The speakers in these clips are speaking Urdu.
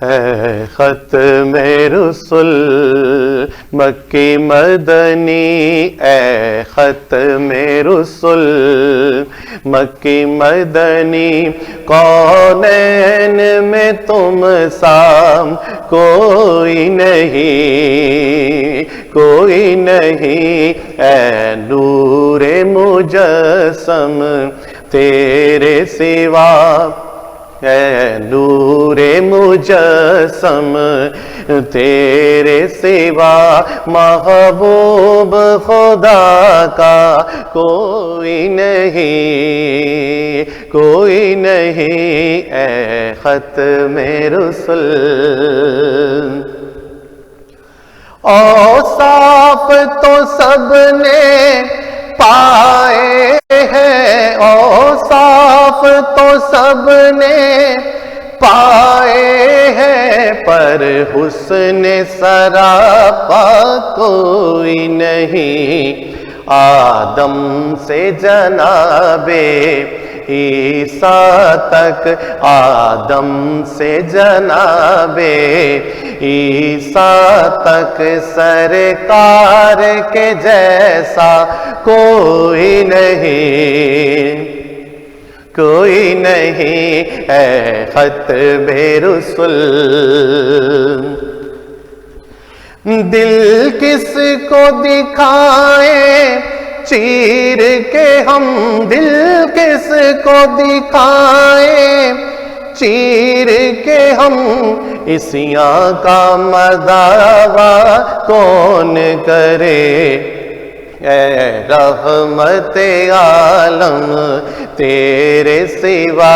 ہے ختم رسل مکی مدنی، اے ختم رسل مکی مدنی، کونین میں تم سا کوئی نہیں، کوئی نہیں، اے نور مجسم تیرے سوا، اے نور مجسم تیرے سوا، محبوب خدا کا کوئی نہیں، کوئی نہیں، اے ختم رسل۔ اوصاف تو سب نے پائے ہیں، اوصاف تو سب نے پائے ہیں، پر حسن سراپا کوئی نہیں، آدم سے جناب عیسیٰ تک، آدم سے جناب عیسیٰ تک، سرکار کے جیسا کوئی نہیں، کوئی نہیں، اے ختم رسل۔ دل کس کو دکھائیں چیر کے ہم، دل کس کو دکھائیں چیر کے ہم، اسیاں کا مداوا کون کرے، اے رحمت عالم تیرے سوا،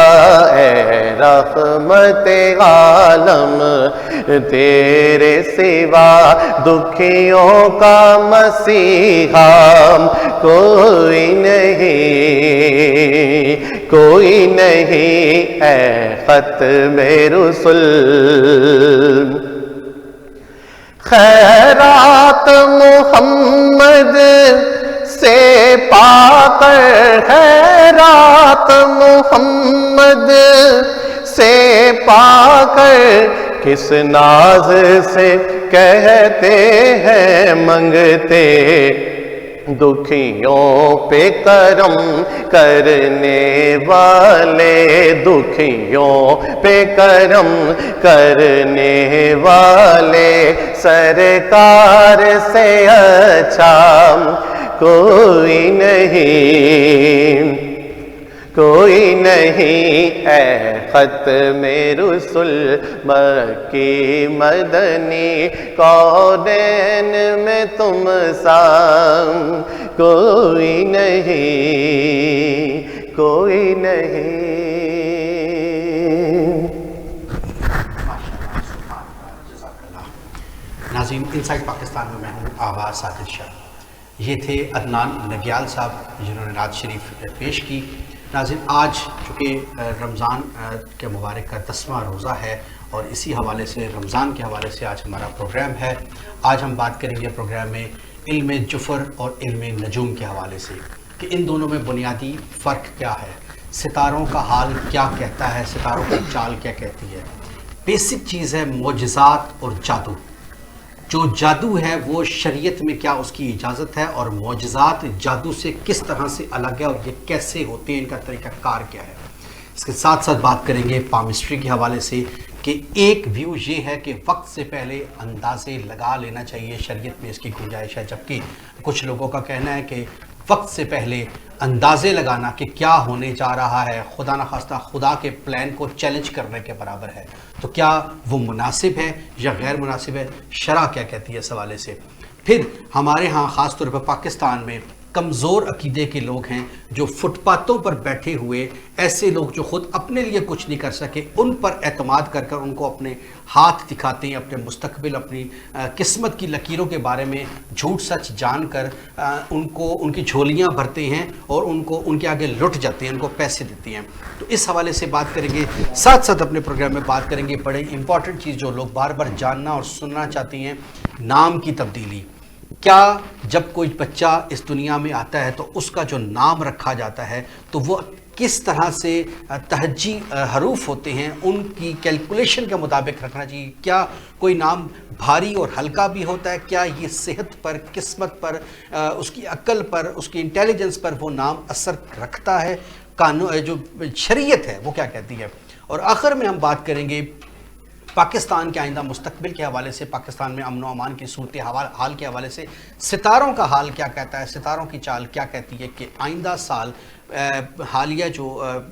اے رحمت عالم تیرے سوا، دکھیوں کا مسیحا کوئی نہیں، کوئی نہیں، اے ختم رسل۔ خیرات محمد سے پا کر، خیرات محمد سے پا کر، کس ناز سے کہتے ہیں منگتے، دکھیوں پہ کرم کرنے والے، دکھیوں پہ کرم کرنے والے، سرکار سے اچھا کوئی نہیں، کوئی نہیں، اے ختم رسل مکی مدنی، کونین میں تم سا کوئی نہیں، کوئی نہیں۔ ناظرین، انسائٹ پاکستان میں ہوں آغاز ساجد شاہ، یہ تھے عدنان نگیال صاحب جنہوں نے نعت شریف پیش کی۔ ناظرین، آج چونکہ رمضان کے مبارک کا 10واں روزہ ہے اور اسی حوالے سے، رمضان کے حوالے سے آج ہمارا پروگرام ہے۔ آج ہم بات کریں گے پروگرام میں علم جفر اور علم نجوم کے حوالے سے کہ ان دونوں میں بنیادی فرق کیا ہے، ستاروں کا حال کیا کہتا ہے، ستاروں کی چال کیا کہتی ہے۔ بیسک چیز ہے معجزات اور جادو۔ جو جادو ہے وہ شریعت میں کیا اس کی اجازت ہے، اور معجزات جادو سے کس طرح سے الگ ہے اور یہ کیسے ہوتے ہیں، ان کا طریقہ کار کیا ہے۔ اس کے ساتھ ساتھ بات کریں گے پامسٹری کے حوالے سے کہ ایک ویو یہ ہے کہ وقت سے پہلے اندازے لگا لینا چاہیے، شریعت میں اس کی گنجائش ہے، جبکہ کچھ لوگوں کا کہنا ہے کہ وقت سے پہلے اندازے لگانا کہ کیا ہونے جا رہا ہے خدا نخواستہ خدا کے پلان کو چیلنج کرنے کے برابر ہے۔ تو کیا وہ مناسب ہے یا غیر مناسب ہے، شرع کیا کہتی ہے اس حوالے سے۔ پھر ہمارے ہاں خاص طور پر پاکستان میں کمزور عقیدے کے لوگ ہیں جو فٹ پاتھوں پر بیٹھے ہوئے، ایسے لوگ جو خود اپنے لیے کچھ نہیں کر سکے، ان پر اعتماد کر کر ان کو اپنے ہاتھ دکھاتے ہیں، اپنے مستقبل، اپنی قسمت کی لکیروں کے بارے میں جھوٹ سچ جان کر ان کی جھولیاں بھرتے ہیں اور ان کے آگے لٹ جاتے ہیں، ان کو پیسے دیتے ہیں۔ تو اس حوالے سے بات کریں گے، ساتھ ساتھ اپنے پروگرام میں بات کریں گے بڑے امپورٹنٹ چیز جو لوگ بار بار جاننا اور سننا چاہتے ہیں، نام کی تبدیلی۔ کیا جب کوئی بچہ اس دنیا میں آتا ہے تو اس کا جو نام رکھا جاتا ہے تو وہ کس طرح سے تہجی حروف ہوتے ہیں ان کی کیلکولیشن کے مطابق رکھنا چاہیے. کیا کوئی نام بھاری اور ہلکا بھی ہوتا ہے؟ کیا یہ صحت پر، قسمت پر، اس کی عقل پر، اس کی انٹیلیجنس پر وہ نام اثر رکھتا ہے؟ قانون جو شریعت ہے وہ کیا کہتی ہے؟ اور آخر میں ہم بات کریں گے پاکستان کے آئندہ مستقبل کے حوالے سے، پاکستان میں امن و امان کی صورت حال کے حوالے سے ستاروں کا حال کیا کہتا ہے، ستاروں کی چال کیا کہتی ہے کہ آئندہ سال حالیہ جو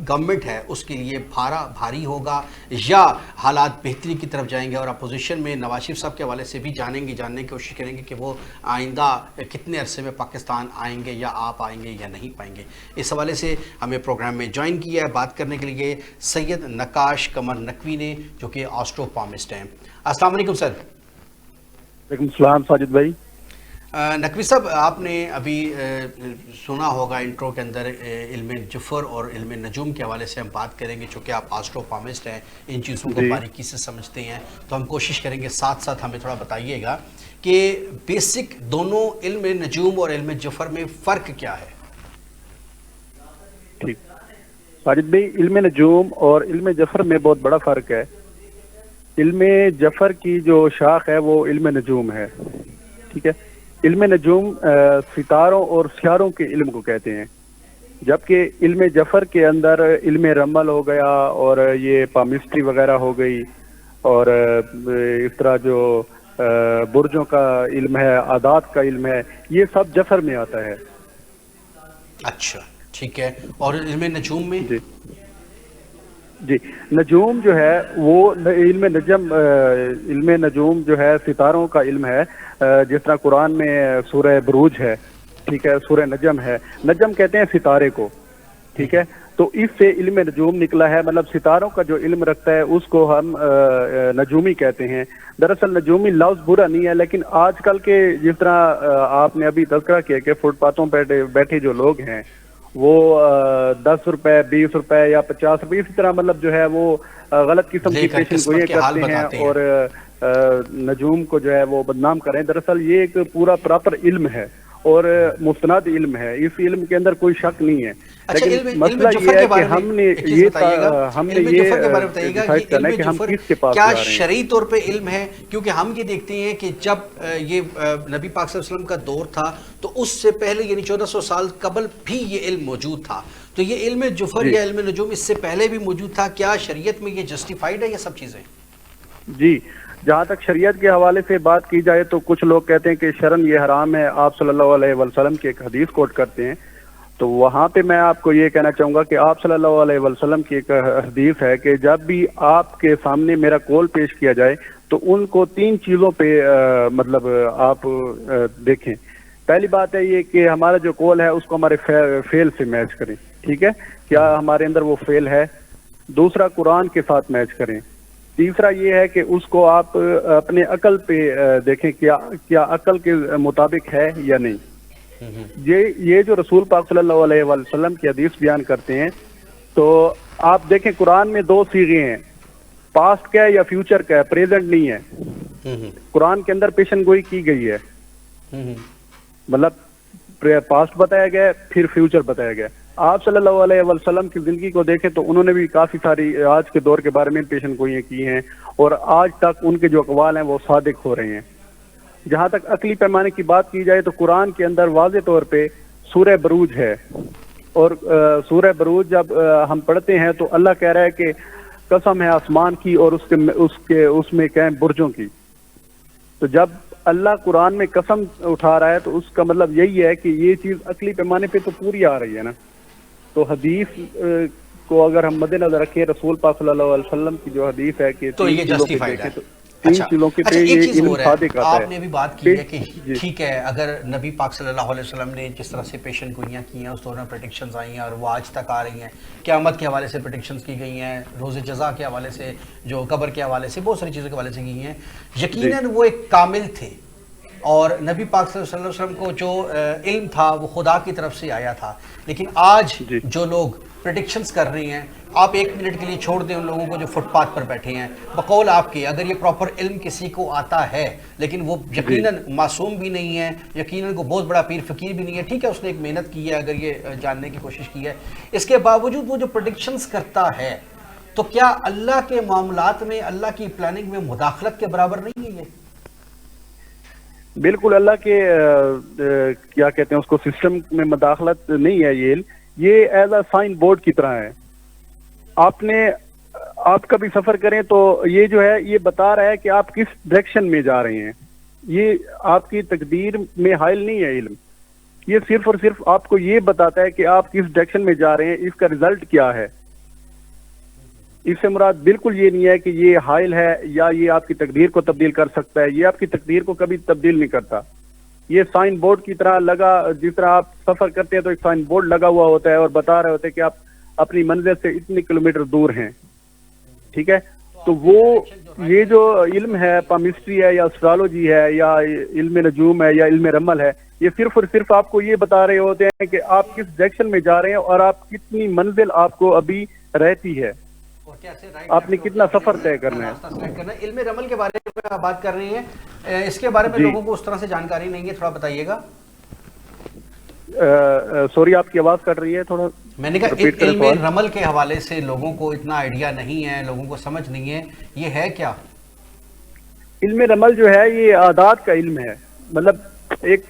گورنمنٹ ہے اس کے لیے بھاری ہوگا یا حالات بہتری کی طرف جائیں گے. اور اپوزیشن میں نواز شریف صاحب کے حوالے سے بھی جاننے کی کوشش کریں گے کہ وہ آئندہ کتنے عرصے میں پاکستان آئیں گے یا آپ آئیں گے یا نہیں پائیں گے. اس حوالے سے ہمیں پروگرام میں جوائن کیا ہے بات کرنے کے لیے سید نقاش قمر نقوی نے، جو کہ آسٹروپامسٹ ہیں. السلام علیکم سر. وعلیکم السلام ساجد بھائی. نقوی صاحب، آپ نے ابھی سنا ہوگا انٹرو کے اندر علم جفر اور علم نجوم کے حوالے سے ہم بات کریں گے. چونکہ آپ آسٹروپامسٹ ہیں، ان چیزوں کو باریکی سے سمجھتے ہیں، تو ہم کوشش کریں گے ساتھ ساتھ ہمیں تھوڑا بتائیے گا کہ بیسک دونوں علم نجوم اور علم جفر میں فرق کیا ہے؟ ٹھیک ساجد بھائی، علم نجوم اور علم جفر میں بہت بڑا فرق ہے. علم جفر کی جو شاخ ہے وہ علم نجوم ہے. ٹھیک ہے. علم نجوم ستاروں اور سیاروں کے علم کو کہتے ہیں، جبکہ علم جفر کے اندر علم رمل ہو گیا اور یہ پامسٹری وغیرہ ہو گئی، اور اس طرح جو برجوں کا علم ہے، عادات کا علم ہے، یہ سب جفر میں آتا ہے. اچھا ٹھیک ہے. اور علم نجوم میں؟ جی نجوم جو ہے وہ علم نجوم جو ہے ستاروں کا علم ہے. جس طرح قرآن میں سورہ بروج ہے، ٹھیک ہے، سورہ نجم ہے. نجم کہتے ہیں ستارے کو، ٹھیک ہے. تو اس سے علم نجوم نکلا ہے، مطلب ستاروں کا جو علم رکھتا ہے اس کو ہم نجومی کہتے ہیں. دراصل نجومی لفظ برا نہیں ہے، لیکن آج کل کے جس طرح آپ نے ابھی تذکرہ کیا کہ فٹ پاتھوں پہ بیٹھے جو لوگ ہیں وہ 10 روپے 20 روپے یا 50 روپے اسی طرح مطلب جو ہے وہ غلط قسم کی پیشن گوئیاں کرتے ہیں اور نجوم کو جو ہے وہ بدنام کریں. دراصل یہ ایک پورا پراپر علم ہے اور مستند علم ہے. اس علم کے اندر کوئی شک نہیں ہے. لیکن مسئلہ یہ ہے کہ ہم نے یہ ڈیسائیڈ کرنا ہے کہ ہم کس کے پاس جا رہے ہیں. کیا شرعی طور پہ علم ہے؟ کیونکہ ہم یہ دیکھتے ہیں کہ جب یہ نبی پاک صلی اللہ علیہ وسلم کا دور تھا تو اس سے پہلے یعنی 1400 سال قبل بھی یہ علم موجود تھا. تو یہ علم جفر یا علم نجوم اس سے پہلے بھی موجود تھا. کیا شریعت میں یہ جسٹیفائیڈ ہے یہ سب چیزیں؟ جی جہاں تک شریعت کے حوالے سے بات کی جائے تو کچھ لوگ کہتے ہیں کہ شرعاً یہ حرام ہے. آپ صلی اللہ علیہ وسلم کی ایک حدیث کوٹ کرتے ہیں، تو وہاں پہ میں آپ کو یہ کہنا چاہوں گا کہ آپ صلی اللہ علیہ وسلم کی ایک حدیث ہے کہ جب بھی آپ کے سامنے میرا قول پیش کیا جائے تو ان کو 3 چیزوں پہ مطلب آپ دیکھیں. پہلی بات ہے یہ کہ ہمارا جو قول ہے اس کو ہمارے فعل سے میچ کریں. ٹھیک ہے، کیا ہمارے اندر وہ فعل ہے. دوسرا قرآن کے ساتھ میچ کریں. تیسرا یہ ہے کہ اس کو آپ اپنے عقل پہ دیکھیں کیا عقل کے مطابق ہے یا نہیں. یہ جو رسول پاک صلی اللہ علیہ وسلم کی حدیث بیان کرتے ہیں تو آپ دیکھیں قرآن میں 2 صیغے ہیں، پاسٹ کا ہے یا فیوچر کا ہے، پریزنٹ نہیں ہے. قرآن کے اندر پیشن گوئی کی گئی ہے، مطلب پاسٹ بتایا گیا ہے پھر فیوچر بتایا گیا. آپ صلی اللہ علیہ وسلم کی زندگی کو دیکھیں تو انہوں نے بھی کافی ساری آج کے دور کے بارے میں پیشن گوئیاں کی ہیں اور آج تک ان کے جو اقوال ہیں وہ صادق ہو رہے ہیں. جہاں تک عقلی پیمانے کی بات کی جائے تو قرآن کے اندر واضح طور پہ سورہ بروج ہے، اور سورہ بروج جب ہم پڑھتے ہیں تو اللہ کہہ رہا ہے کہ قسم ہے آسمان کی اور اس میں کہیں برجوں کی. تو جب اللہ قرآن میں قسم اٹھا رہا ہے تو اس کا مطلب یہی ہے کہ یہ چیز عقلی پیمانے پہ تو پوری آ رہی ہے نا. تو حدیث کو اگر ہم مد نظر رکھیں، رسول پاک صلی اللہ علیہ وسلم کی جو حدیث ہے کہ تو یہ جسٹیفائیڈ ہے. 3 چیزوں کے پہ یہ علم صادق آتا ہے. آپ نے بھی بات کی ہے کہ ٹھیک ہے اگر نبی پاک صلی اللہ علیہ وسلم نے جس طرح سے پیشن گوئیاں کی ہیں اس دوران پریڈکشنز آئی ہیں اور وہ آج تک آ رہی ہیں، قیامت کے حوالے سے پریڈکشنز کی گئی ہیں، روز جزا کے حوالے سے، جو قبر کے حوالے سے، بہت ساری چیزوں کے حوالے سے کی ہیں. یقیناً وہ ایک کامل تھے اور نبی پاک صلی اللہ علیہ وسلم کو جو علم تھا وہ خدا کی طرف سے آیا تھا. لیکن آج جو لوگ پریڈکشنز کر رہے ہیں. آپ 1 منٹ کے لیے چھوڑ دیں ان لوگوں کو جو فٹ پاتھ پر بیٹھے ہیں. بقول آپ کے اگر یہ پراپر علم کسی کو آتا ہے لیکن وہ یقیناً معصوم بھی نہیں ہے, یقیناً کو بہت بڑا پیر فقیر بھی نہیں ہے, ٹھیک ہے اس نے ایک محنت کی ہے, اگر یہ جاننے کی کوشش کی ہے, اس کے باوجود وہ جو پریڈکشنز کرتا ہے, تو کیا اللہ کے معاملات میں, اللہ کی پلاننگ میں مداخلت کے برابر نہیں ہے یہ؟ بالکل اللہ کے کیا کہتے ہیں اس کو سسٹم میں مداخلت نہیں ہے. یہ ایز اے سائن بورڈ کی طرح ہے. آپ کبھی سفر کریں تو یہ جو ہے یہ بتا رہا ہے کہ آپ کس ڈائریکشن میں جا رہے ہیں. یہ آپ کی تقدیر میں حائل نہیں ہے علم. یہ صرف اور صرف آپ کو یہ بتاتا ہے کہ آپ کس ڈائریکشن میں جا رہے ہیں, اس کا ریزلٹ کیا ہے. اس سے مراد بالکل یہ نہیں ہے کہ یہ حائل ہے یا یہ آپ کی تقدیر کو تبدیل کر سکتا ہے. یہ آپ کی تقدیر کو کبھی تبدیل نہیں کرتا. یہ سائن بورڈ کی طرح لگا, جس طرح آپ سفر کرتے ہیں تو ایک سائن بورڈ لگا ہوا ہوتا ہے اور بتا رہے ہوتے ہیں کہ آپ اپنی منزل سے اتنے کلومیٹر دور ہیں, ٹھیک ہے. تو وہ یہ جو علم ہے, پامسٹری ہے یا اسٹرالوجی ہے یا علم نجوم ہے یا علم رمل ہے, یہ صرف اور صرف آپ کو یہ بتا رہے ہوتے ہیں کہ آپ کس ڈائریکشن میں جا رہے ہیں اور آپ کتنی منزل آپ کو ابھی رہتی ہے, آپ نے کتنا سفر طے کرنا ہے. علم رمل کے بارے میں آپ بات کر رہے ہیں, اس کے بارے میں لوگوں کو اس طرح سے جانکاری نہیں ہے, تھوڑا بتائیے گا. سوری آپ کی آواز کٹ رہی ہے تھوڑا. میں نے کہا علم رمل کے حوالے سے لوگوں کو اتنا آئیڈیا نہیں ہے, لوگوں کو سمجھ نہیں ہے, یہ ہے کیا؟ علم رمل جو ہے یہ عادات کا علم ہے. مطلب ایک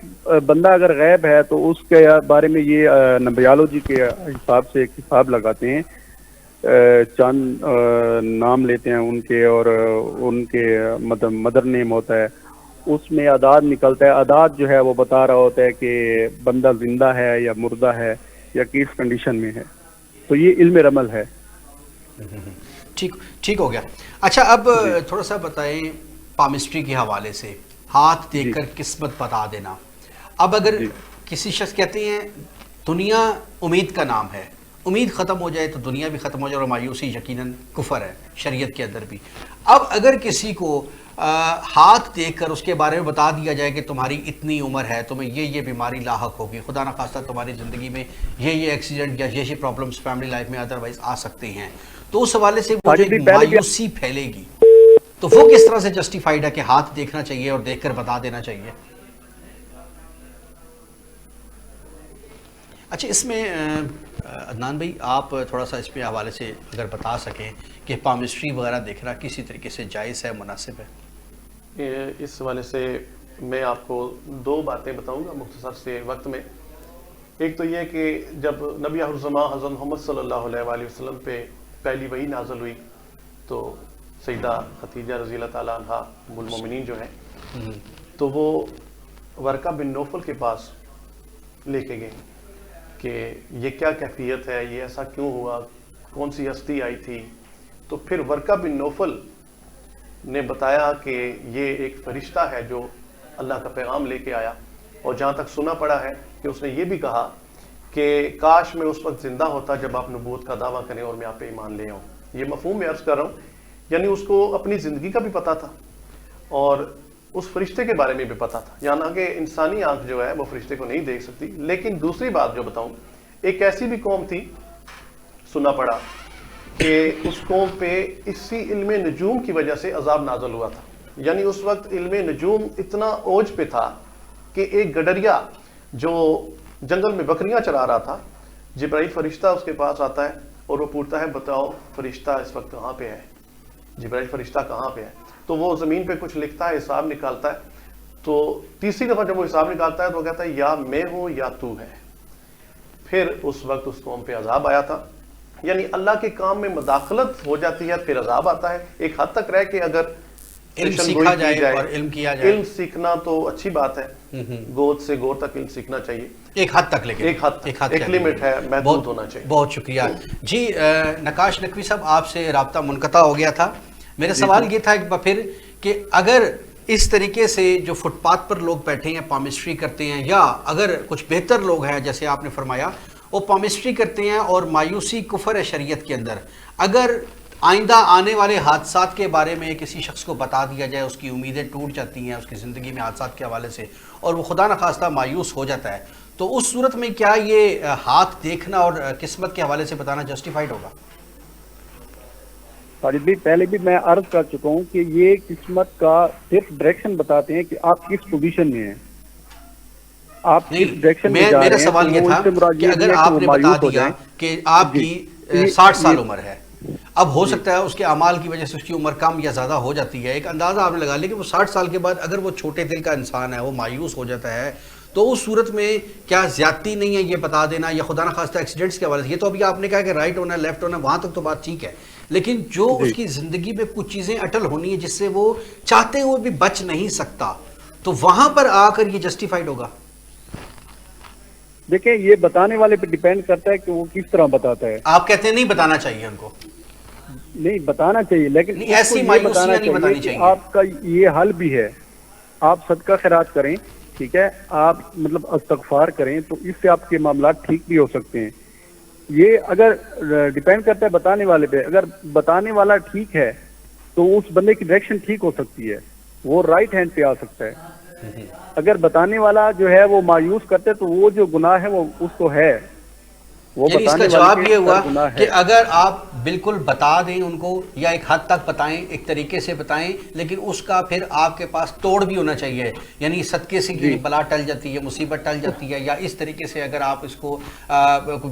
بندہ اگر غیب ہے تو اس کے بارے میں یہ نبیالوجی کے حساب سے ایک حساب لگاتے ہیں, چند نام لیتے ہیں ان کے, اور ان کے مطلب مدر نیم ہوتا ہے, اس میں اعداد نکلتا ہے. اعداد جو ہے وہ بتا رہا ہوتا ہے کہ بندہ زندہ ہے یا مردہ ہے یا کس کنڈیشن میں ہے. تو یہ علم رمل ہے. ٹھیک ہو گیا. اچھا اب تھوڑا سا بتائیں پامسٹری کے حوالے سے, ہاتھ دیکھ کر قسمت بتا دینا. اب اگر کسی شخص کہتے ہیں دنیا امید کا نام ہے, امید ختم ہو جائے تو دنیا بھی ختم ہو جائے, اور مایوسی یقیناً کفر ہے شریعت کے اندر بھی. اب اگر کسی کو ہاتھ دیکھ کر اس کے بارے میں بتا دیا جائے کہ تمہاری اتنی عمر ہے, تمہیں یہ بیماری لاحق ہوگی, خدا نخواستہ تمہاری زندگی میں یہ ایکسیڈنٹ یا یہ پرابلمز فیملی لائف میں ادروائز آ سکتے ہیں, تو اس حوالے سے وہ جو مایوسی پھیلے گی, تو وہ کس طرح سے جسٹیفائڈ ہے کہ ہاتھ دیکھنا چاہیے اور دیکھ کر بتا دینا چاہیے؟ اچھا اس میں عدنان بھائی آپ تھوڑا سا اس پہ حوالے سے اگر بتا سکیں کہ پامسٹری وغیرہ دیکھنا کسی طریقے سے جائز ہے, مناسب ہے؟ اس حوالے سے میں آپ کو 2 باتیں بتاؤں گا مختصر سے وقت میں. ایک تو یہ کہ جب نبی الزماں حضرت محمد صلی اللہ علیہ وآلہ وسلم پہ پہلی وحی نازل ہوئی تو سیدہ خدیجہ رضی اللہ تعالیٰ عنہ ام المومنین جو ہیں, تو وہ ورقہ بن نوفل کے پاس لے کے گئے کہ یہ کیا کیفیت ہے, یہ ایسا کیوں ہوا, کون سی ہستی آئی تھی. تو پھر ورقہ بن نوفل نے بتایا کہ یہ ایک فرشتہ ہے جو اللہ کا پیغام لے کے آیا, اور جہاں تک سنا پڑا ہے کہ اس نے یہ بھی کہا کہ کاش میں اس وقت زندہ ہوتا جب آپ نبوت کا دعویٰ کریں اور میں آپ پہ ایمان لے آؤں. یہ مفہوم میں عرض کر رہا ہوں, یعنی اس کو اپنی زندگی کا بھی پتہ تھا اور اس فرشتے کے بارے میں بھی پتہ تھا. یعنی کہ انسانی آنکھ جو ہے وہ فرشتے کو نہیں دیکھ سکتی. لیکن دوسری بات جو بتاؤں, ایک ایسی بھی قوم تھی, سنا پڑا کہ اس قوم پہ اسی علم نجوم کی وجہ سے عذاب نازل ہوا تھا. یعنی اس وقت علم نجوم اتنا اوج پہ تھا کہ ایک گڈریا جو جنگل میں بکریاں چلا رہا تھا, جبرائیل فرشتہ اس کے پاس آتا ہے اور وہ پوچھتا ہے بتاؤ فرشتہ اس وقت کہاں پہ ہے, جبرائیل فرشتہ کہاں پہ ہے. تو وہ زمین پہ کچھ لکھتا ہے, حساب نکالتا ہے. تو تیسری دفعہ جب وہ حساب نکالتا ہے تو وہ کہتا ہے یا میں ہوں یا تو ہے. پھر اس وقت اس قوم پہ عذاب آیا تھا. یعنی اللہ کے کام میں مداخلت ہو جاتی ہے, پھر عذاب آتا ہے. ایک حد تک رہ کے اگر علم سیکھا جائے اور علم کیا جائے, علم سیکھنا تو اچھی بات ہے, گود سے گور تک علم سیکھنا چاہیے ایک حد تک, لیکن ایک لمٹ ہے, محدود ہونا چاہیے. بہت شکریہ جی. نقاش نقوی صاحب, آپ سے رابطہ منقطع ہو گیا تھا. میرا سوال یہ تھا ایک بار پھر کہ اگر اس طریقے سے جو فٹ پاتھ پر لوگ بیٹھے ہیں پامسٹری کرتے ہیں, یا اگر کچھ بہتر لوگ ہیں جیسے آپ نے فرمایا وہ پامسٹری کرتے ہیں اور مایوسی کفر ہے شریعت کے اندر, اگر آئندہ آنے والے حادثات کے بارے میں کسی شخص کو بتا دیا جائے, اس کی امیدیں ٹوٹ جاتی ہیں اس کی زندگی میں حادثات کے حوالے سے, اور وہ خدا نخواستہ مایوس ہو جاتا ہے, تو اس صورت میں کیا یہ ہاتھ دیکھنا اور قسمت کے حوالے سے بتانا جسٹیفائڈ ہوگا؟ خالد بھائی پہلے بھی میں عرض کر چکا ہوں کہ یہ قسمت کا صرف ڈائریکشن بتاتے ہیں کہ آپ کس پوزیشن میں ہیں، آپ کس ڈائریکشن میں جا رہے ہیں۔ میرا سوال یہ تھا کہ اگر آپ نے بتا دیا کہ آپ کی 60 سال عمر ہے، اب ہو سکتا ہے اس کے اعمال کی وجہ سے اس کی عمر کم یا زیادہ ہو جاتی ہے، ایک اندازہ آپ نے لگا لیا کہ وہ 60 سال کے بعد اگر وہ چھوٹے دل کا انسان ہے، وہ مایوس ہو جاتا ہے، تو اس صورت میں کیا زیادتی نہیں ہے یہ بتا دینا، یا خدا نخواستہ ایکسیڈنٹس کے حوالے سے؟ یہ تو ابھی آپ نے کہا کہ رائٹ ہونا ہے لیفٹ ہونا ہے، وہاں تک تو بات ٹھیک ہے، لیکن جو اس کی زندگی میں کچھ چیزیں اٹل ہونی ہے جس سے وہ چاہتے ہوئے بھی بچ نہیں سکتا، تو وہاں پر آ کر یہ جسٹیفائڈ ہوگا؟ دیکھیں یہ بتانے والے پہ ڈیپینڈ کرتا ہے کہ وہ کس طرح بتاتا ہے۔ آپ کہتے ہیں نہیں بتانا چاہیے ان کو؟ نہیں بتانا چاہیے، لیکن ایسی مایوسیاں نہیں بتانی چاہیے۔ آپ کا یہ حل بھی ہے، آپ صدقہ خیرات کریں، ٹھیک ہے، آپ مطلب استغفار کریں، تو اس سے آپ کے معاملات ٹھیک بھی ہو سکتے ہیں۔ یہ اگر ڈیپینڈ کرتا ہے بتانے والے پہ، اگر بتانے والا ٹھیک ہے تو اس بندے کی ڈائریکشن ٹھیک ہو سکتی ہے، وہ رائٹ ہینڈ پہ آ سکتا ہے۔ اگر بتانے والا جو ہے وہ مایوس کرتے ہے تو وہ جو گناہ ہے وہ اس کو ہے، وہ یعنی اس کا جواب یہ ہوا کہ اگر آپ بالکل بتا دیں ان کو، یا ایک حد تک بتائیں، ایک طریقے سے بتائیں، لیکن اس کا پھر آپ کے پاس توڑ بھی ہونا چاہیے، یعنی صدقے سے یہ بلا ٹل جاتی ہے، مصیبت ٹل جاتی ہے، یا اس طریقے سے اگر آپ اس کو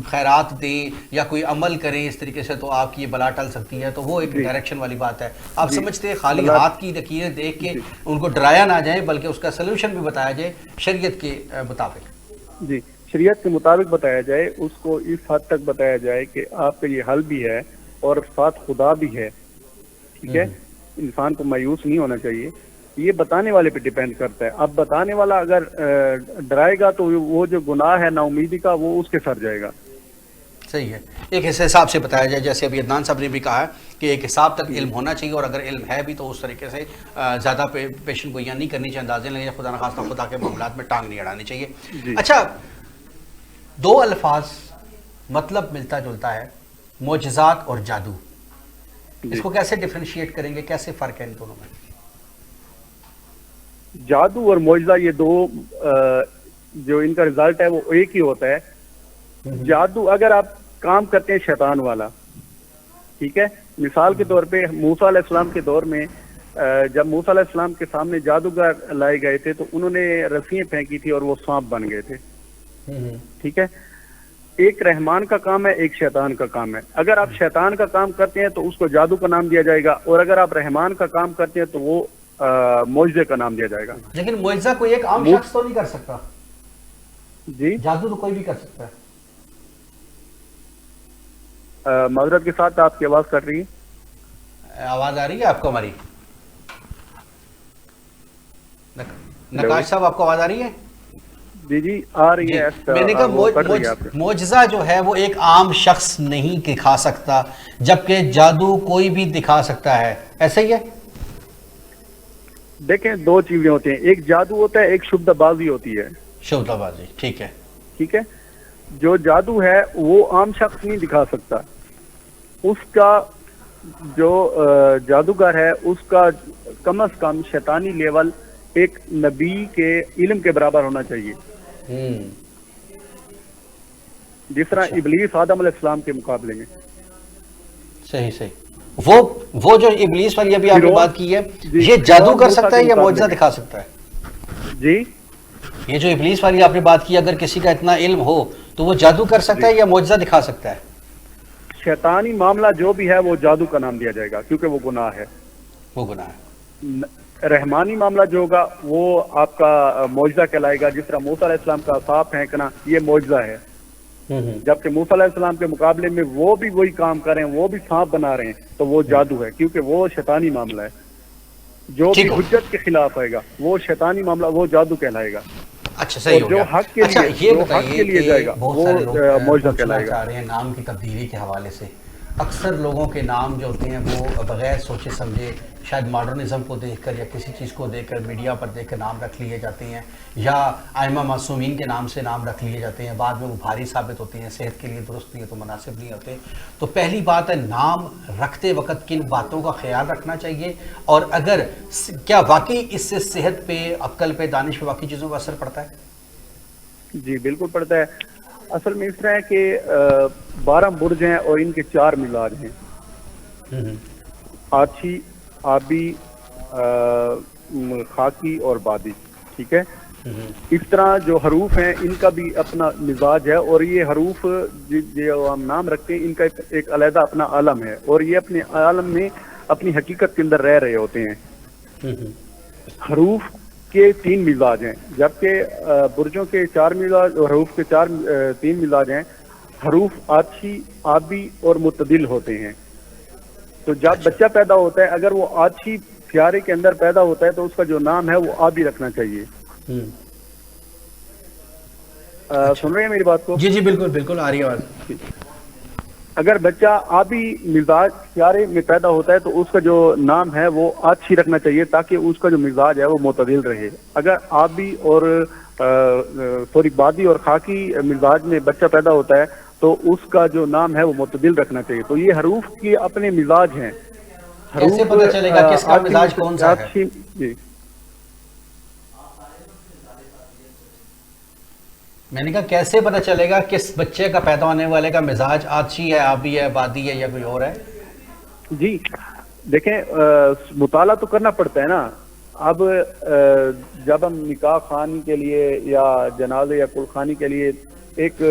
خیرات دیں یا کوئی عمل کریں اس طریقے سے تو آپ کی یہ بلا ٹل سکتی ہے، تو وہ ایک ڈائریکشن والی بات ہے۔ آپ سمجھتے ہیں خالی ہاتھ کی لکیریں دیکھ کے ان کو ڈرایا نہ جائے، بلکہ اس کا سلوشن بھی بتایا جائے شریعت کے مطابق؟ جی، شریعت کے مطابق بتایا جائے، اس کو اس حد تک بتایا جائے کہ آپ کا یہ حل بھی ہے اور ساتھ خدا بھی ہے، ٹھیک ہے، انسان کو مایوس نہیں ہونا چاہیے۔ یہ بتانے والے پہ ڈیپینڈ کرتا ہے۔ اب بتانے والا اگر ڈرائے گا تو وہ جو گناہ ہے نا امیدی کا وہ اس کے سر جائے گا۔ صحیح ہے، ایک حساب سے بتایا جائے، جیسے ابھی عدنان صاحب نے بھی کہا کہ ایک حساب تک علم ہونا چاہیے، اور اگر علم ہے بھی تو اس طریقے سے زیادہ پیشن گوئیاں نہیں کرنی چاہیے، اندازے لگے، خدا نخواستہ خدا کے معاملات میں ٹانگ نہیں اڑانی چاہیے۔ اچھا، دو الفاظ مطلب ملتا جلتا ہے، معجزات اور جادو، اس کو کیسے ڈیفرینشیٹ کریں گے، کیسے فرق ہے ان دونوں میں؟ جادو اور معجزہ یہ دو جو ان کا رزلٹ ہے وہ ایک ہی ہوتا ہے۔ جادو اگر آپ کام کرتے ہیں شیطان والا، ٹھیک ہے، مثال کے طور پہ موسیٰ علیہ السلام کے دور میں جب موسیٰ علیہ السلام کے سامنے جادوگر لائے گئے تھے تو انہوں نے رسیاں پھینکی تھی اور وہ سانپ بن گئے تھے، ٹھیک ہے۔ ایک رحمان کا کام ہے، ایک شیطان کا کام ہے۔ اگر آپ شیطان کا کام کرتے ہیں تو اس کو جادو کا نام دیا جائے گا، اور اگر آپ رحمان کا کام کرتے ہیں تو وہ معجزے کا نام دیا جائے گا۔ لیکن معجزہ کوئی ایک عام شخص تو نہیں کر سکتا؟ جی، جادو تو کوئی بھی کر سکتا ہے۔ معذرت کے ساتھ آپ کی آواز کٹ رہی ہے، آواز آ رہی ہے آپ کو ہماری؟ نقاش صاحب آپ کو آواز آ رہی ہے؟ جی جی آ رہی ہے۔ میں نے کہا معجزہ جو ہے وہ ایک عام شخص نہیں دکھا سکتا، جبکہ جادو کوئی بھی دکھا سکتا ہے، ایسا ہی ہے؟ دیکھیں دو چیزیں ہوتی ہیں، ایک جادو ہوتا ہے، ایک شبدہ بازی ہوتی ہے۔ شبدہ بازی، ٹھیک ہے، ٹھیک ہے۔ جو جادو ہے وہ عام شخص نہیں دکھا سکتا، اس کا جو جادوگر ہے اس کا کم از کم شیطانی لیول ایک نبی کے علم کے برابر ہونا چاہیے، جس طرح ابلیس آدم علیہ السلام کے مقابلے میں۔ صحیح صحیح، وہ جو ابلیس والی ابھی آپ نے بات کی ہے، یہ جادو کر سکتا ہے یا معجزہ دکھا سکتا ہے؟ جی، یہ جو ابلیس والی آپ نے بات کی، اگر کسی کا اتنا علم ہو تو وہ جادو کر سکتا ہے یا معجزہ دکھا سکتا ہے؟ شیطانی معاملہ جو بھی ہے وہ جادو کا نام دیا جائے گا، کیونکہ وہ گناہ ہے، وہ گناہ ہے۔ رحمانی معاملہ جو ہوگا وہ آپ کا معجزہ کہلائے گا، جس طرح موسیٰ علیہ السلام کا سانپ پھینکنا یہ معجزہ ہے، جبکہ موسیٰ علیہ السلام کے مقابلے میں وہ بھی وہی کام کر رہے ہیں، وہ بھی سانپ بنا رہے ہیں، تو وہ جادو ہے، کیونکہ وہ شیطانی معاملہ ہے۔ جو بھی حجت کے خلاف آئے گا وہ شیطانی معاملہ، وہ جادو کہلائے گا۔ اچھا، صحیح ہو گیا۔ جو حق کے لیے جائے گا وہ معجزہ کہلائے گا۔ چاہ رہے ہیں نام کی تبدیلی کے حوالے سے، اکثر لوگوں کے نام جو ہوتے ہیں وہ بغیر سوچے سمجھے، شاید ماڈرنزم کو دیکھ کر یا کسی چیز کو دیکھ کر، میڈیا پر دیکھ کر نام رکھ لیے جاتے ہیں، یا ائمہ معصومین کے نام سے نام رکھ لیے جاتے ہیں، بعد میں وہ بھاری ثابت ہوتے ہیں، صحت کے لیے درست نہیں ہے تو مناسب نہیں ہوتے۔ تو پہلی بات ہے، نام رکھتے وقت کن باتوں کا خیال رکھنا چاہیے، اور اگر کیا واقعی اس سے صحت پہ، عقل پہ، دانش پہ، باقی چیزوں پر اثر پڑتا ہے؟ جی بالکل پڑتا ہے. اصل میں اس طرح ہے کہ 12 برج ہیں اور ان کے 4 مزاج ہیں، آچھی، آبی، خاکی اور بادی. ٹھیک ہے. اس طرح جو حروف ہیں ان کا بھی اپنا مزاج ہے، اور یہ حروف جو ہم نام رکھتے ہیں ان کا ایک علیحدہ اپنا عالم ہے، اور یہ اپنے عالم میں اپنی حقیقت کے اندر رہ رہے ہوتے ہیں. حروف کے 3 مزاج ہیں، جبکہ برجوں کے 4 مزاج اور حروف کے 3 مزاج ہیں. حروف آچھی، آبی اور متدل ہوتے ہیں. تو جب بچہ پیدا ہوتا ہے اگر وہ آچھی سیارے کے اندر پیدا ہوتا ہے تو اس کا جو نام ہے وہ آبی رکھنا چاہیے. سن رہے ہیں میری بات کو؟ جی جی بالکل بالکل آ رہی ہے آواز. اگر بچہ آبی مزاج سیارے میں پیدا ہوتا ہے تو اس کا جو نام ہے وہ آچھی رکھنا چاہیے تاکہ اس کا جو مزاج ہے وہ معتدل رہے. اگر آبی اور بادی اور خاکی مزاج میں بچہ پیدا ہوتا ہے تو اس کا جو نام ہے وہ معتدل رکھنا چاہیے. تو یہ حروف کے اپنے مزاج ہیں. کیسے پتہ چلے گا کس کا مزاج کون سا ہے؟ جی میں نے کہا کیسے پتہ چلے گا کس بچے کا پیدا ہونے والے کا مزاج آچھی ہے، آبی ہے، بادی ہے یا کوئی اور ہے؟ جی دیکھیں مطالعہ تو کرنا پڑتا ہے نا. اب جب ہم نکاح خوانی کے لیے یا جنازے یا کل خوانی کے لیے ایک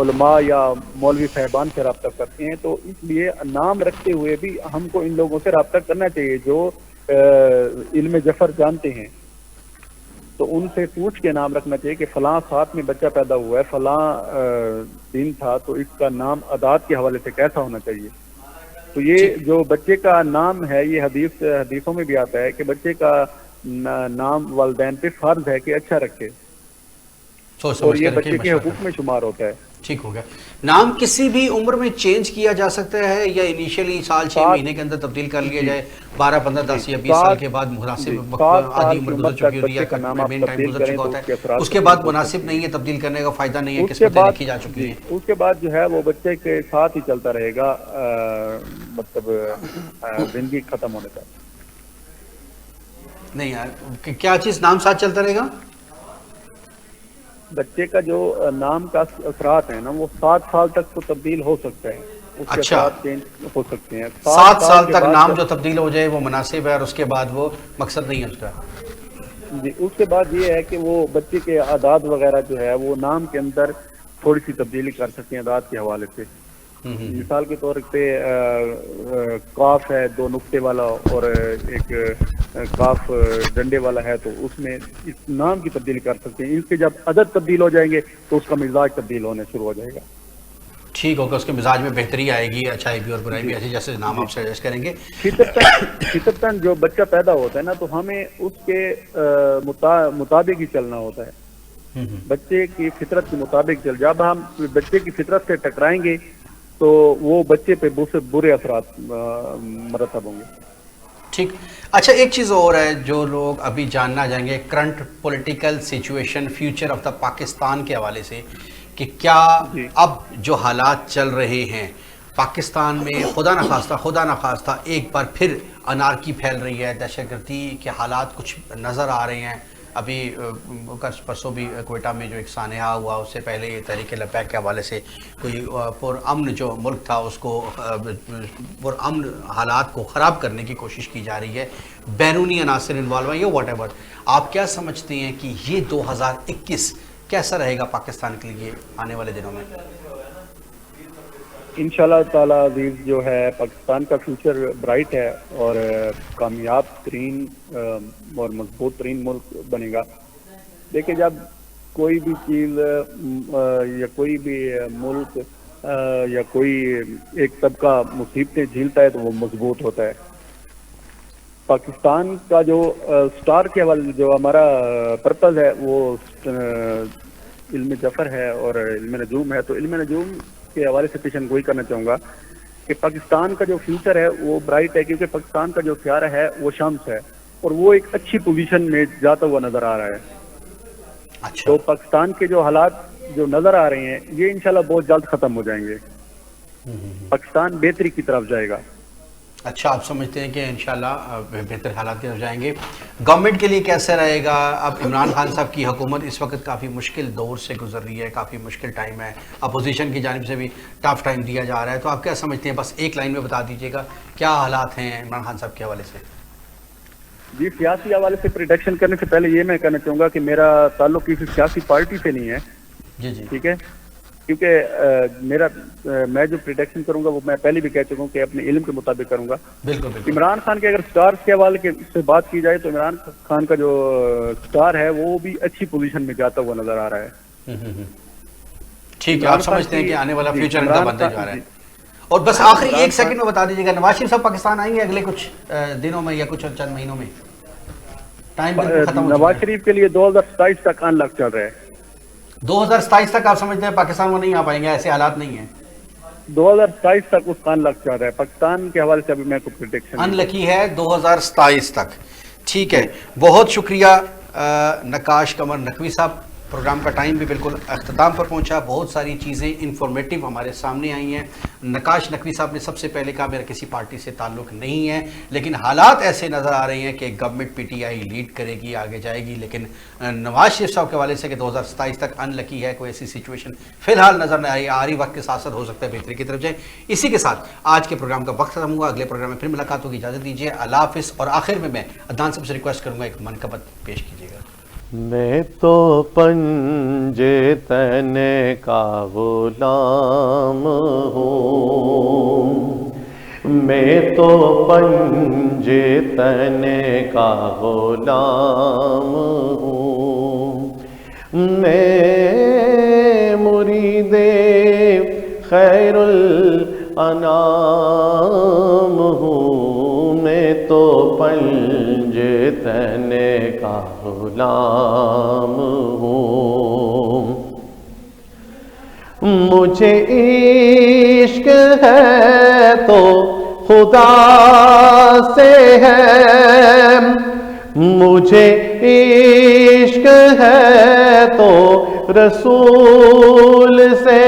علماء یا مولوی صاحبان سے رابطہ کرتے ہیں تو اس لیے نام رکھتے ہوئے بھی ہم کو ان لوگوں سے رابطہ کرنا چاہیے جو علم جفر جانتے ہیں. تو ان سے پوچھ کے نام رکھنا چاہیے کہ فلاں ساتھ میں بچہ پیدا ہوا ہے، فلاں دن تھا، تو اس کا نام عادات کے حوالے سے کیسا ہونا چاہیے. تو یہ جو بچے کا نام ہے یہ حدیثوں میں بھی آتا ہے کہ بچے کا نام والدین پہ فرض ہے کہ اچھا رکھے، اور یہ بچے کے حقوق میں شمار ہوتا ہے. ٹھیک ہو گیا. نام کسی بھی عمر میں چینج کیا جا سکتا ہے یا انیشیلی سال 6 مہینے کے اندر تبدیل کر لیا جائے، 12 15 10 یا 20 سال کے بعد مناسب آدھی عمر گزر چکی ہوتی ہے، مین ٹائم گزر چکا ہوتا ہے، اس کے بعد مناسب نہیں ہے، تبدیل کرنے کا فائدہ نہیں ہے، قسمتیں لکھی جا چکی ہیں. اس کے بعد جو ہے وہ بچے کے ساتھ ہی چلتا رہے گا مطلب زندگی ختم ہونے تک. نہیں یار کیا چیز نام ساتھ چلتا رہے گا؟ بچے کا جو نام کا اثرات ہیں نا وہ 7 سال تک تو تبدیل ہو سکتا ہے، اس کے ساتھ چینج ہو سکتے ہیں. 7 سال تک نام جو تبدیل ہو جائے وہ مناسب ہے، اور اس کے بعد وہ مقصد نہیں ہے اس کا. جی اس کے بعد یہ ہے کہ وہ بچے کے عادات وغیرہ جو ہے وہ نام کے اندر تھوڑی سی تبدیلی کر سکتے ہیں عادات کے حوالے سے. مثال کے طور پہ کاف ہے 2 نقطے والا اور ایک کاف ڈنڈے والا ہے، تو اس میں اس نام کی تبدیلی کر سکتے ہیں. اس کے جب عدد تبدیل ہو جائیں گے تو اس کا مزاج تبدیل ہونے شروع ہو جائے گا. ٹھیک ہوگا، اس کے مزاج میں بہتری آئے گی، اچھائی بھی اور برائی بھی، ایسے جیسے نام آپ سجیسٹ کریں گے. فطرتاً جو بچہ پیدا ہوتا ہے نا تو ہمیں اس کے مطابق ہی چلنا ہوتا ہے، بچے کی فطرت کے مطابق چل. جب ہم بچے کی فطرت سے ٹکرائیں گے تو وہ بچے پہ برے اثرات مرتب ہوں گے. ٹھیک. اچھا ایک چیز اور ہے جو لوگ ابھی جاننا چاہیں گے، current political situation, future of the Pakistan کے حوالے سے، کہ کیا اب جو حالات چل رہے ہیں پاکستان میں خدا نخواستہ ایک بار پھر انارکی پھیل رہی ہے، دہشت گردی کے حالات کچھ نظر آ رہے ہیں. ابھی پرسوں بھی کوئٹہ میں جو ایک سانحہ ہوا، اس سے پہلے تحریک لبیک کے حوالے سے کوئی پرامن جو ملک تھا اس کو پرامن حالات کو خراب کرنے کی کوشش کی جا رہی ہے، بیرونی عناصر انوالو ہیں یا واٹ ایور. آپ کیا سمجھتے ہیں کہ یہ 2021 کیسا رہے گا پاکستان کے لیے آنے والے دنوں میں؟ انشاءاللہ تعالی عزیز جو ہے پاکستان کا فیوچر برائٹ ہے اور کامیاب ترین اور مضبوط ترین ملک بنے گا. دیکھیں جب کوئی بھی چیز یا کوئی بھی ملک یا کوئی ایک طبقہ مصیبتیں جھیلتا ہے تو وہ مضبوط ہوتا ہے. پاکستان کا جو سٹار کے حوالے جو ہمارا پرپز ہے وہ علم جفر ہے اور علم نجوم ہے. تو علم نجوم کے حوالے سے پیشن گوئی کرنا چاہوں گا کہ پاکستان کا جو فیوچر ہے وہ برائٹ ہے، کیونکہ پاکستان کا جو سیارہ ہے وہ شمس ہے اور وہ ایک اچھی پوزیشن میں جاتا ہوا نظر آ رہا ہے. اچھا. تو پاکستان کے جو حالات جو نظر آ رہے ہیں یہ انشاءاللہ بہت جلد ختم ہو جائیں گے، پاکستان بہتری کی طرف جائے گا. اچھا، آپ سمجھتے ہیں کہ انشاءاللہ بہتر حالات کی طرف جائیں گے. گورنمنٹ کے لیے کیسا رہے گا؟ اب عمران خان صاحب کی حکومت اس وقت کافی مشکل دور سے گزر رہی ہے، کافی مشکل ٹائم ہے، اپوزیشن کی جانب سے بھی ٹف ٹائم دیا جا رہا ہے، تو آپ کیا سمجھتے ہیں؟ بس ایک لائن میں بتا دیجیے گا کیا حالات ہیں عمران خان صاحب کے حوالے سے. جی، سیاسی حوالے سے پریڈکشن کرنے سے پہلے یہ میں کہنا چاہوں گا کہ میرا تعلق کسی سیاسی پارٹی سے نہیں ہے. جی جی ٹھیک ہے، کیونکہ میں جو پریڈکشن کروں گا وہ میں پہلے بھی کہہ چکا ہوں کہ اپنے علم کے مطابق کروں گا. بالکل بالکل. عمران خان کے اگر سٹارز کے حوالے سے بات کی جائے تو عمران خان کا جو سٹار ہے وہ بھی اچھی پوزیشن میں جاتا ہوا نظر آ رہا ہے. ٹھیک ہے، آپ سمجھتے ہیں کہ آنے والا فیوچر ان کا بنتا جا رہا ہے. اور بس آخری ایک سیکنڈ میں بتا دیجیے گا، نواز شریف صاحب پاکستان آئیں گے اگلے کچھ دنوں میں یا کچھ چند مہینوں میں؟ ٹائم بالکل ختم ہو چکا ہے. نواز شریف کے لیے 2027 تک ان لک چل رہا ہے. 2027 تک آپ سمجھتے ہیں پاکستان وہ نہیں آ پائیں گے؟ ایسے حالات نہیں ہیں. 2027 تک اس کا ان لک چل رہا ہے. پاکستان کے حوالے سے ابھی میں کوئی پریڈکشن ان لکی ہے 2027 تک. ٹھیک ہے، بہت شکریہ نقاش قمر نقوی صاحب. پروگرام کا ٹائم بھی بالکل اختتام پر پہنچا. بہت ساری چیزیں انفارمیٹیو ہمارے سامنے آئی ہیں. نقاش نقوی صاحب نے سب سے پہلے کہا میرا کسی پارٹی سے تعلق نہیں ہے، لیکن حالات ایسے نظر آ رہے ہیں کہ government P T I lead کرے گی، آگے جائے گی. لیکن نواز شریف صاحب کے حوالے سے کہ 2027 تک ان لکی ہے، کوئی ایسی سچویشن فی الحال نظر نہیں آئی. آ رہی وقت کے ساتھ ساتھ ہو سکتا ہے بہتری کی طرف جائیں. اسی کے ساتھ آج کے پروگرام کا وقت ختم ہوا. اگلے پروگرام میں پھر ملاقات ہوگی. اجازت دیجیے، اللہ حافظ. اور آخر میں عدنان صاحب سے ریکویسٹ کروں گا ایک منقبت پیش کیجیے گا. میں تو پنجے تنے کا غلام ہوں، میں تو پنجے تنے کا غلام ہوں، میں مرید خیر الانام ہوں، میں تو پنجے تنے کا غلام ہوں. مجھے عشق ہے تو خدا سے ہے، مجھے عشق ہے تو رسول سے،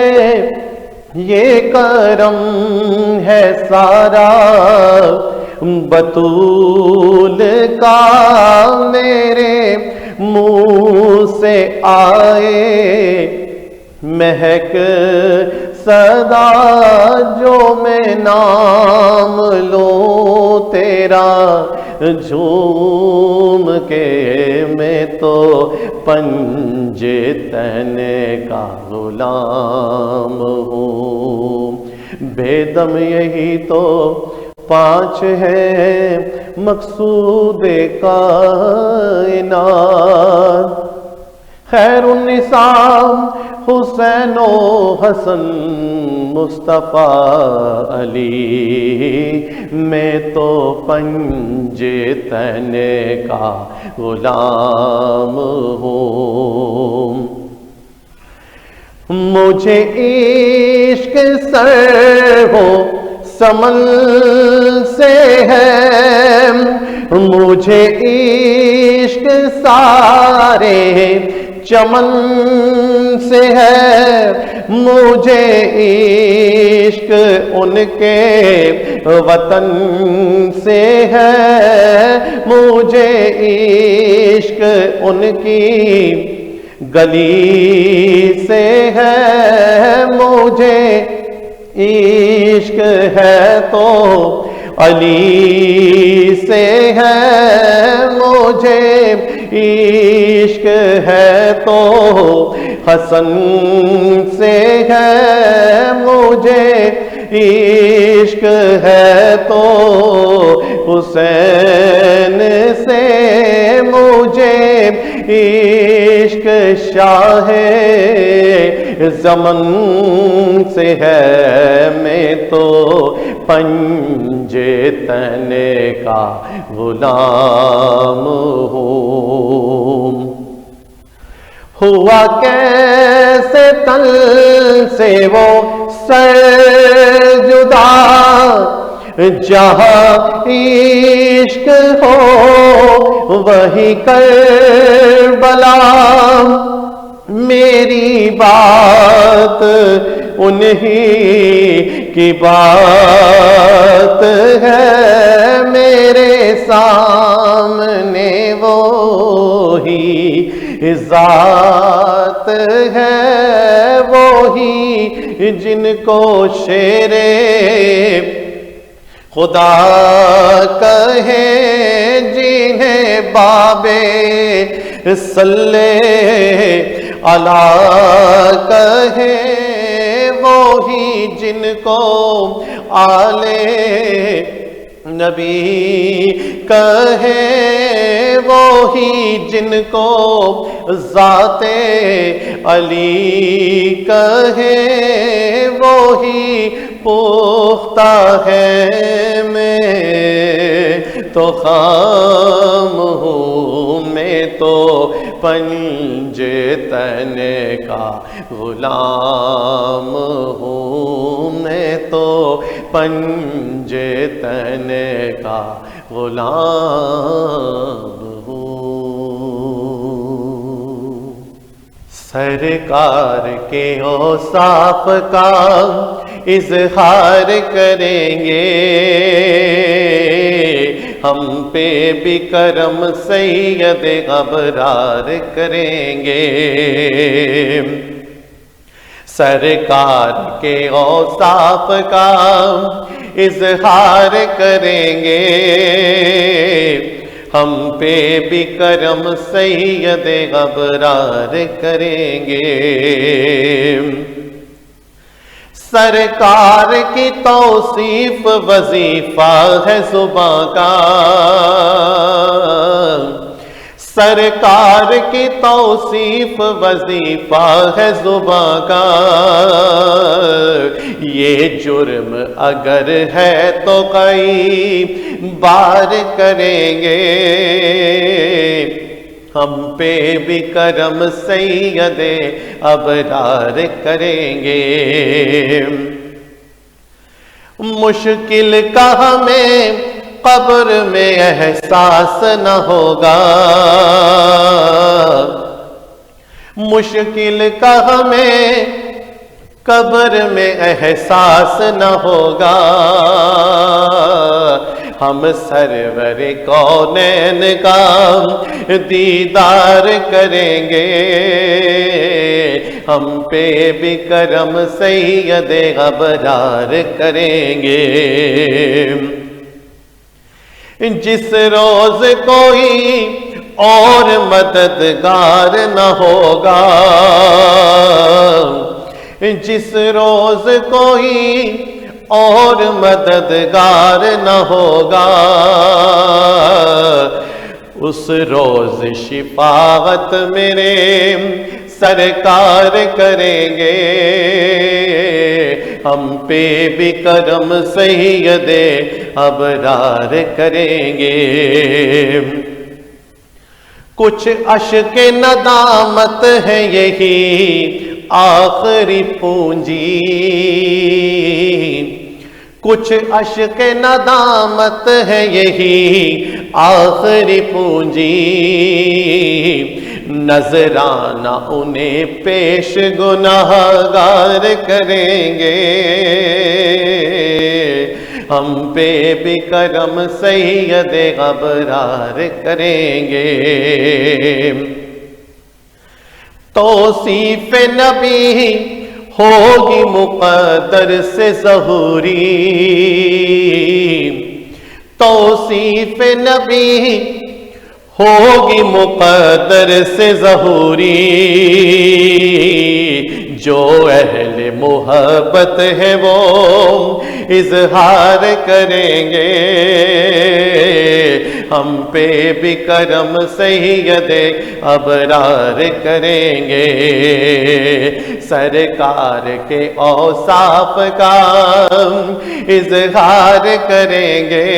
یہ کرم ہے سارا بطول کا، میرے منہ سے آئے مہک صدا جو میں نام لوں تیرا جھوم کے، میں تو پنجے تنے کا غلام ہوں. بے دم یہی تو 5 ہے مقصود کائنات، خیر النساء حسین و حسن مصطفیٰ علی، میں تو پنجے تنے کا غلام ہوں. مجھے عشق سر ہو سمن سے ہے، مجھے عشق سارے چمن سے ہے، مجھے عشق ان کے وطن سے ہے، مجھے عشق ان کی گلی سے ہے، مجھے عشق ہے تو علی سے ہے، مجھے عشق ہے تو حسن سے ہے، مجھے عشق ہے تو حسین سے، مجھے عشق شاہ زمن سے ہے، میں تو پنجے تنے کا غلام ہوں. ہوا کیسے تن سے وہ سر جدا، جہاں عشق ہو وہی کربلا، میری بات انہی کی بات ہے، سامنے وہی ذات ہے، وہی جن کو شیر خدا کہیں، جنہیں بابے صلی اللہ کہیں، وہی جن کو آلے نبی کہیں، وہی جن کو ذات علی کہیں، وہی پختہ ہے میں تو خام ہوں، میں تو پنج تن کا غلام ہوں، میں تو پنج تن کا غلام ہوں۔ سرکار کے اوصاف کا اظہار کریں گے، ہم پہ بھی کرم سید ابرار کریں گے۔ سرکار کے اوصاف کا اظہار کریں گے، ہم پہ بھی کرم سید ابرار کریں گے۔ سرکار کی توصیف وظیفہ ہے زباں کا، سرکار کی توصیف وظیفہ ہے زباں کا، یہ جرم اگر ہے تو کئی بار کریں گے، ہم پہ بھی کرم سید ابرار کریں گے۔ مشکل کا ہمیں قبر میں احساس نہ ہوگا، مشکل کا ہمیں قبر میں احساس نہ ہوگا، ہم سرور کونین کا دیدار کریں گے، ہم پہ بھی کرم سید ابرار کریں گے۔ جس روز کوئی اور مددگار نہ ہوگا، جس روز کوئی اور مددگار نہ ہوگا، اس روز شفاعت میرے سرکار کریں گے، ہم پہ بھی کرم سید ابرار کریں گے۔ کچھ اشک ندامت ہے یہی آخری پونجی، کچھ اشک ندامت ہے یہی آخری پونجی، نذرانہ انہیں پیش گناہگار کریں گے، ہم پہ بھی کرم سید ابرار کریں گے۔ توصیف نبی ہوگی مقدر سے ظہوری، توصیف نبی ہوگی مقدر سے ظہوری، جو اہل محبت ہے وہ اظہار کریں گے، ہم پہ بھی کرم سید ابرار کریں گے۔ سرکار کے اوصاف کا اظہار کریں گے،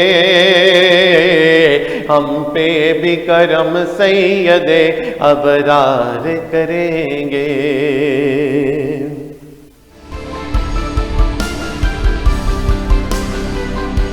ہم پہ بھی کرم سید ابرار کریں گے۔